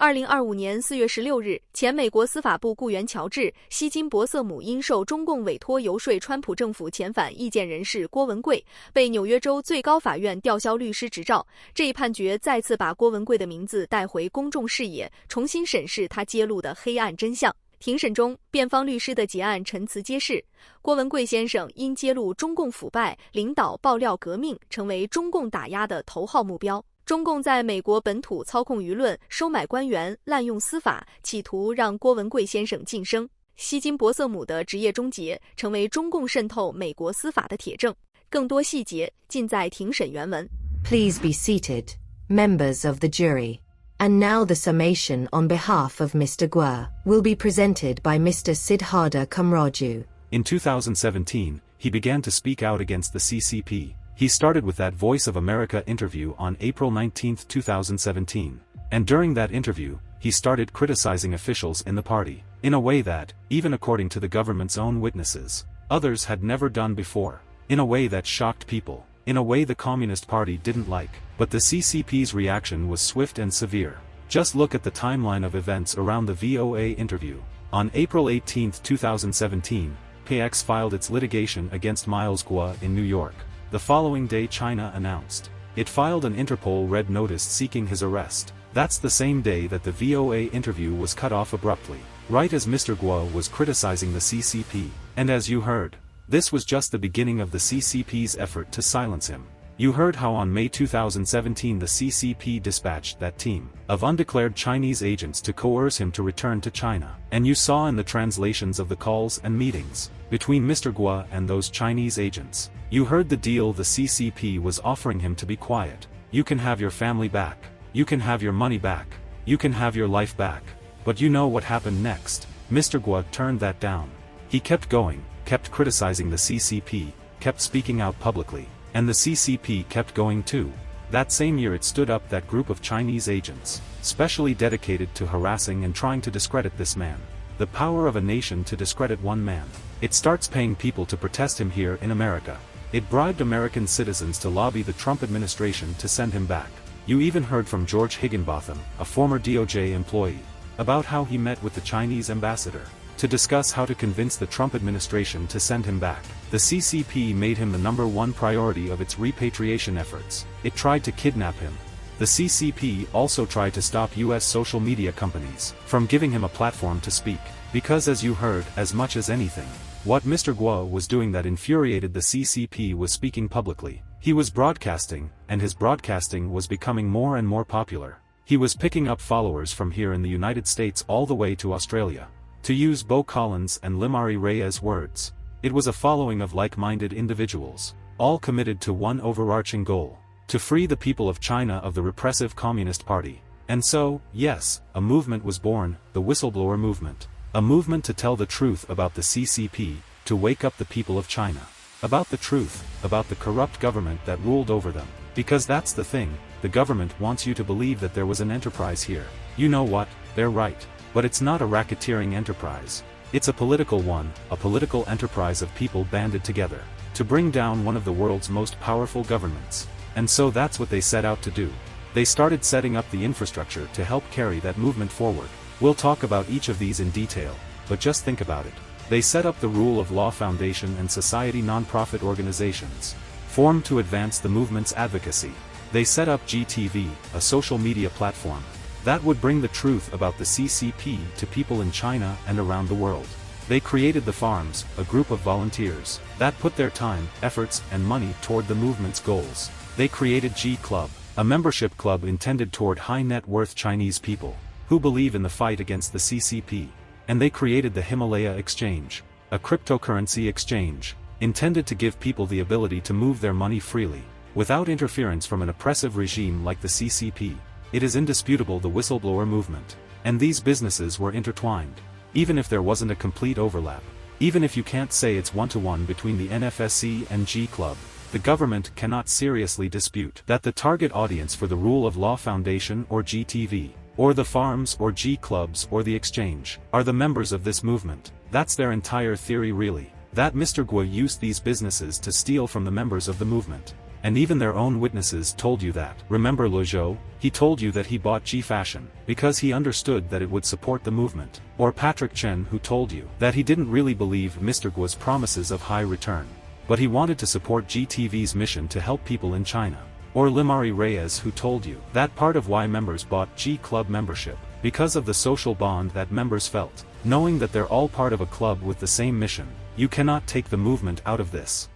2025年4月16日，前美国司法部雇员乔治·希金伯瑟姆因受中共委托游说川普政府遣返意见人士郭文贵，被纽约州最高法院吊销律师执照。这一判决再次把郭文贵的名字带回公众视野，重新审视他揭露的黑暗真相。庭审中，辩方律师的结案陈词揭示，郭文贵先生因揭露中共腐败、领导爆料革命，成为中共打压的头号目标。中共在美国本土操控舆论、收买官员、滥用司法，企图让郭文贵先生晋升。希金伯瑟姆的职业终结，成为中共渗透美国司法的铁证。更多细节尽在庭审原文。 Please be seated, members of the jury. And now the summation on behalf of Mr. Guo will be presented by Mr. Siddhartha Kamraju. In 2017, he began to speak out against the CCP. He started with that Voice of America interview on April 19, 2017. And during that interview, he started criticizing officials in the party, in a way that, even according to the government's own witnesses, others had never done before, in a way that shocked people, in a way the Communist Party didn't like. But the CCP's reaction was swift and severe. Just look at the timeline of events around the VOA interview. On April 18, 2017, PX filed its litigation against Miles Guo in New York. The following day China announced. It filed an Interpol red notice seeking his arrest. That's the same day that the VOA interview was cut off abruptly, right as Mr. Guo was criticizing the CCP. And as you heard, this was just the beginning of the CCP's effort to silence him. You heard how on May 2017 the CCP dispatched that team of undeclared Chinese agents to coerce him to return to China. And you saw in the translations of the calls and meetings between Mr. Guo and those Chinese agents. You heard the deal the CCP was offering him to be quiet. You can have your family back. You can have your money back. You can have your life back. But you know what happened next. Mr. Guo turned that down. He kept going, kept criticizing the CCP, kept speaking out publicly. And the CCP kept going too. That same year it stood up that group of Chinese agents, specially dedicated to harassing and trying to discredit this man. The power of a nation to discredit one man. It starts paying people to protest him here in America. It bribed American citizens to lobby the Trump administration to send him back. You even heard from George Higginbotham, a former DOJ employee, about how he met with the Chinese ambassador to discuss how to convince the Trump administration to send him back. The CCP made him the #1 priority of its repatriation efforts. It tried to kidnap him. The CCP also tried to stop US social media companies from giving him a platform to speak. Because as you heard, as much as anything, what Mr. Guo was doing that infuriated the CCP was speaking publicly. He was broadcasting, and his broadcasting was becoming more and more popular. He was picking up followers from here in the United States all the way to Australia. To use Bo Collins and Limari Reyes' words, it was a following of like-minded individuals, all committed to one overarching goal: to free the people of China of the repressive Communist Party. And so, yes, a movement was born, the whistleblower movement. A movement to tell the truth about the CCP, to wake up the people of China. About the truth, about the corrupt government that ruled over them. Because that's the thing, the government wants you to believe that there was an enterprise here. You know what, they're right. But it's not a racketeering enterprise. It's a political one, a political enterprise of people banded together to bring down one of the world's most powerful governments. And so that's what they set out to do. They started setting up the infrastructure to help carry that movement forward. We'll talk about each of these in detail, but just think about it. They set up the Rule of Law Foundation and society nonprofit organizations, formed to advance the movement's advocacy. They set up GTV, a social media platform that would bring the truth about the CCP to people in China and around the world. They created the Farms, a group of volunteers that put their time, efforts, and money toward the movement's goals. They created G Club, a membership club intended toward high-net-worth Chinese people who believe in the fight against the CCP. And they created the Himalaya Exchange, a cryptocurrency exchange intended to give people the ability to move their money freely, without interference from an oppressive regime like the CCP. It is indisputable the whistleblower movement and these businesses were intertwined. Even if there wasn't a complete overlap, even if you can't say it's one-to-one between the NFSC and G Club, the government cannot seriously dispute that the target audience for the Rule of Law Foundation or GTV, or the Farms or G Clubs or the Exchange, are the members of this movement. That's their entire theory really, that Mr. Guo used these businesses to steal from the members of the movement. And even their own witnesses told you that. Remember Lojo? He told you that he bought G Fashion because he understood that it would support the movement. Or Patrick Chen, who told you that he didn't really believe Mr. Guo's promises of high return, but he wanted to support GTV's mission to help people in China. Or Limari Reyes, who told you that part of why members bought G Club membership because of the social bond that members felt, knowing that they're all part of a club with the same mission. You cannot take the movement out of this.